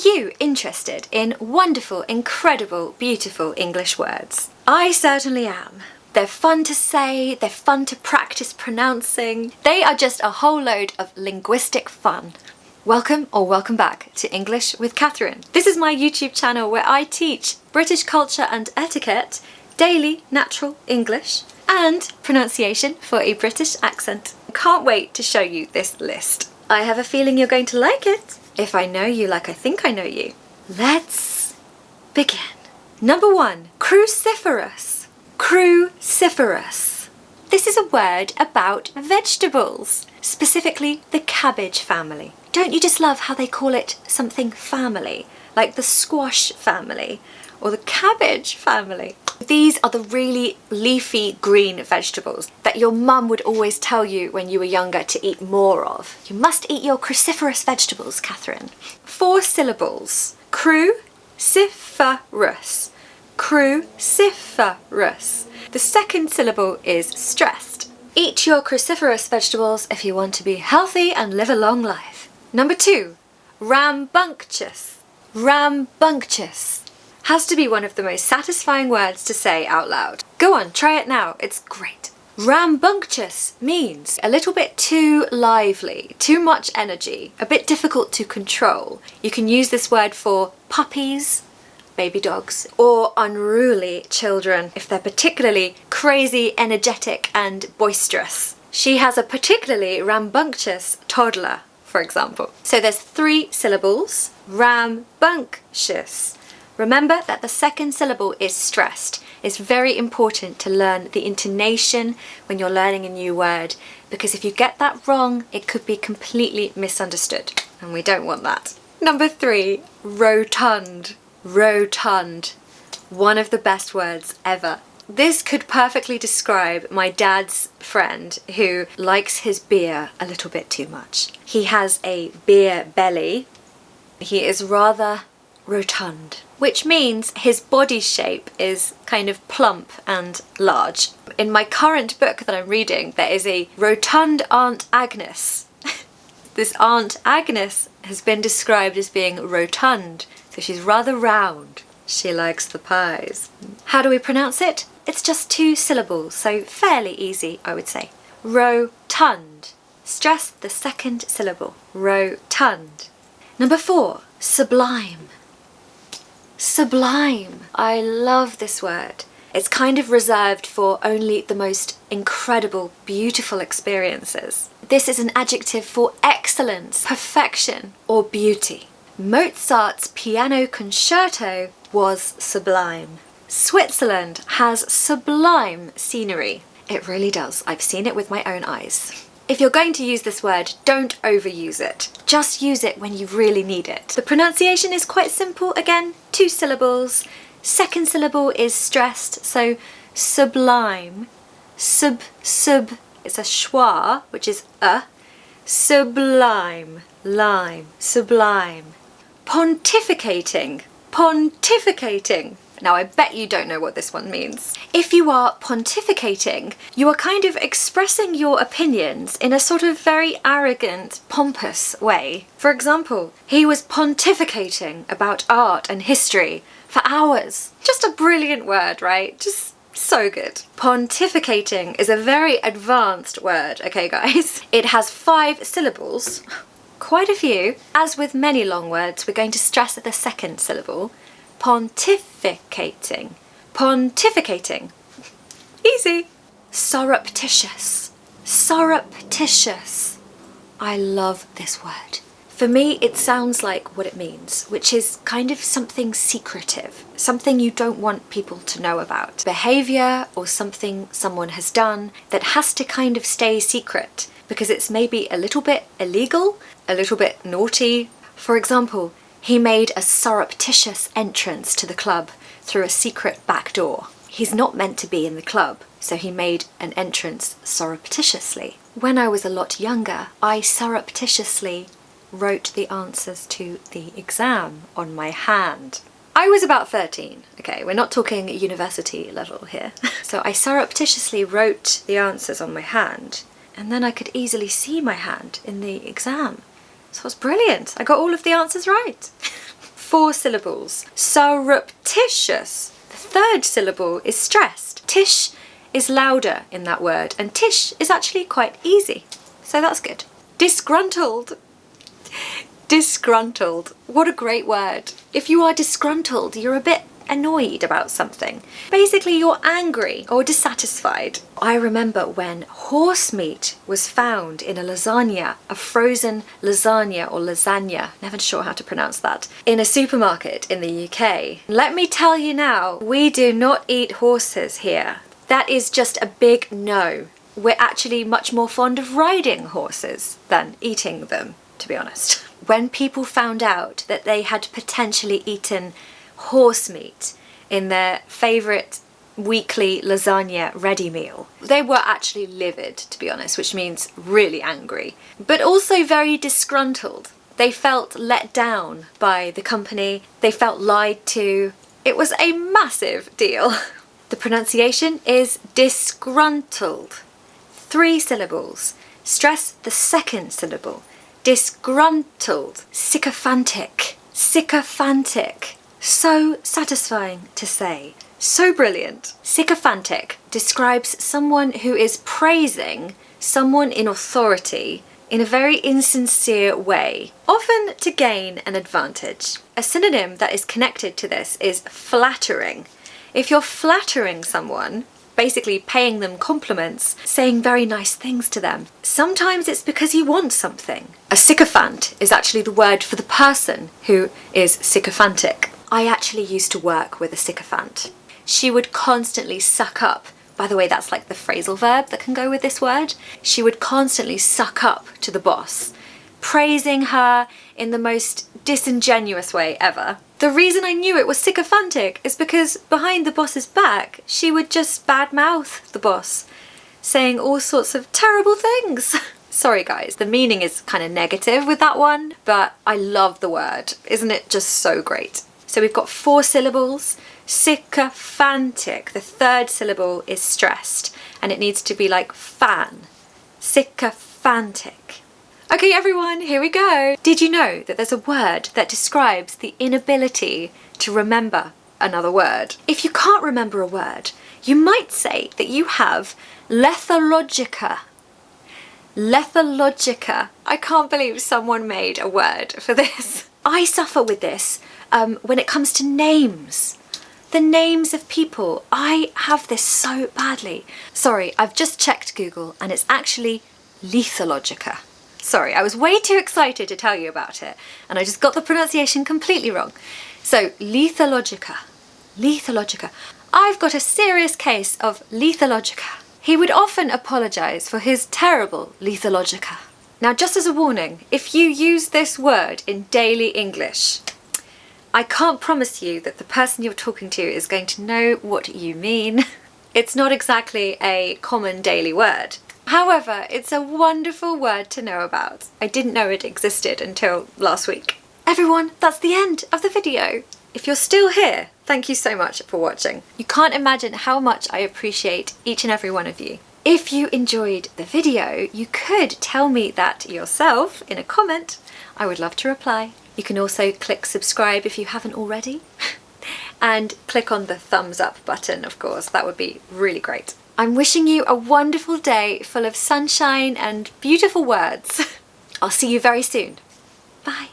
you interested in wonderful, incredible, beautiful English words? I certainly am. They're fun to say, they're fun to practice pronouncing. They are just a whole load of linguistic fun. Welcome or welcome back to English with Catherine. This is my YouTube channel where I teach British culture and etiquette, daily natural English, and pronunciation for a British accent. Can't wait to show you this list. I have a feeling you're going to like it, if I know you like I think I know you. Let's begin. Number 1, cruciferous. Cruciferous. This is a word about vegetables, specifically the cabbage family. Don't you just love how they call it something family, like the squash family or the cabbage family? These are the really leafy green vegetables that your mum would always tell you when you were younger to eat more of. You must eat your cruciferous vegetables, Catherine. 4 syllables. Cruciferous. Cruciferous. The second syllable is stressed. Eat your cruciferous vegetables if you want to be healthy and live a long life. Number 2, rambunctious. Rambunctious. Has to be one of the most satisfying words to say out loud. Go on, try it now, it's great. Rambunctious means a little bit too lively, too much energy, a bit difficult to control. You can use this word for puppies, baby dogs, or unruly children if they're particularly crazy, energetic and boisterous. She has a particularly rambunctious toddler, for example. So there's 3 syllables, rambunctious. Remember that the second syllable is stressed. It's very important to learn the intonation when you're learning a new word, because if you get that wrong, it could be completely misunderstood, and we don't want that. Number 3, rotund. Rotund. One of the best words ever. This could perfectly describe my dad's friend who likes his beer a little bit too much. He has a beer belly. He is rather rotund, which means his body shape is kind of plump and large. In my current book that I'm reading, there is a rotund Aunt Agnes. This Aunt Agnes has been described as being rotund, so she's rather round. She likes the pies. How do we pronounce it? It's just 2 syllables, so fairly easy, I would say. Rotund. Stress the second syllable. Rotund. Number 4, sublime. Sublime. I love this word. It's kind of reserved for only the most incredible, beautiful experiences. This is an adjective for excellence, perfection, or beauty. Mozart's piano concerto was sublime. Switzerland has sublime scenery. It really does. I've seen it with my own eyes. If you're going to use this word, don't overuse it. Just use it when you really need it. The pronunciation is quite simple again, 2 syllables. Second syllable is stressed, so sublime. Sub. It's a schwa, which is a. Sublime. Lime. Sublime. Pontificating. Pontificating. Now I bet you don't know what this one means. If you are pontificating, you are kind of expressing your opinions in a sort of very arrogant, pompous way. For example, he was pontificating about art and history for hours. Just a brilliant word, right? Just so good. Pontificating is a very advanced word, okay guys? It has 5 syllables, quite a few. As with many long words, we're going to stress the second syllable. Pontificating. Pontificating. Easy. Surreptitious. Surreptitious. I love this word. For me, it sounds like what it means, which is kind of something secretive, something you don't want people to know about. Behaviour or something someone has done that has to kind of stay secret because it's maybe a little bit illegal, a little bit naughty. For example, he made a surreptitious entrance to the club through a secret back door. He's not meant to be in the club, so he made an entrance surreptitiously. When I was a lot younger, I surreptitiously wrote the answers to the exam on my hand. I was about 13, okay, we're not talking university level here. So I surreptitiously wrote the answers on my hand, and then I could easily see my hand in the exam. So it was brilliant. I got all of the answers right. 4 syllables. Surreptitious. The 3rd syllable is stressed. Tish is louder in that word, and tish is actually quite easy. So that's good. Disgruntled. Disgruntled. What a great word. If you are disgruntled, you're a bit annoyed about something. Basically, you're angry or dissatisfied. I remember when horse meat was found in a lasagna, a frozen lasagna or lasagna, never sure how to pronounce that, in a supermarket in the UK. Let me tell you now, we do not eat horses here. That is just a big no. We're actually much more fond of riding horses than eating them, to be honest. When people found out that they had potentially eaten horse meat in their favourite weekly lasagna ready meal, they were actually livid, to be honest, which means really angry, but also very disgruntled. They felt let down by the company, they felt lied to. It was a massive deal. The pronunciation is disgruntled. 3 syllables. Stress the 2nd syllable. Disgruntled. Sycophantic. Sycophantic. So satisfying to say. So brilliant. Sycophantic describes someone who is praising someone in authority in a very insincere way, often to gain an advantage. A synonym that is connected to this is flattering. If you're flattering someone, basically paying them compliments, saying very nice things to them, sometimes it's because you want something. A sycophant is actually the word for the person who is sycophantic. I actually used to work with a sycophant. She would constantly suck up. By the way, that's like the phrasal verb that can go with this word. She would constantly suck up to the boss, praising her in the most disingenuous way ever. The reason I knew it was sycophantic is because behind the boss's back, she would just badmouth the boss, saying all sorts of terrible things. Sorry guys, the meaning is kind of negative with that one, but I love the word. Isn't it just so great? So we've got 4 syllables. Sycophantic. The 3rd syllable is stressed, and it needs to be like fan. Sycophantic. Okay everyone, here we go. Did you know that there's a word that describes the inability to remember another word? If you can't remember a word, you might say that you have lethologica. Lethologica. I can't believe someone made a word for this. I suffer with this when it comes to names. The names of people. I have this so badly. Sorry, I've just checked Google and it's actually lethologica. Sorry, I was way too excited to tell you about it and I just got the pronunciation completely wrong. So, lethologica. Lethologica. I've got a serious case of lethologica. He would often apologise for his terrible lethologica. Now, just as a warning, if you use this word in daily English, I can't promise you that the person you're talking to is going to know what you mean. It's not exactly a common daily word. However, it's a wonderful word to know about. I didn't know it existed until last week. Everyone, that's the end of the video. If you're still here, thank you so much for watching. You can't imagine how much I appreciate each and every one of you. If you enjoyed the video, you could tell me that yourself in a comment. I would love to reply. You can also click subscribe if you haven't already. And click on the thumbs up button, of course. That would be really great. I'm wishing you a wonderful day full of sunshine and beautiful words. I'll see you very soon. Bye.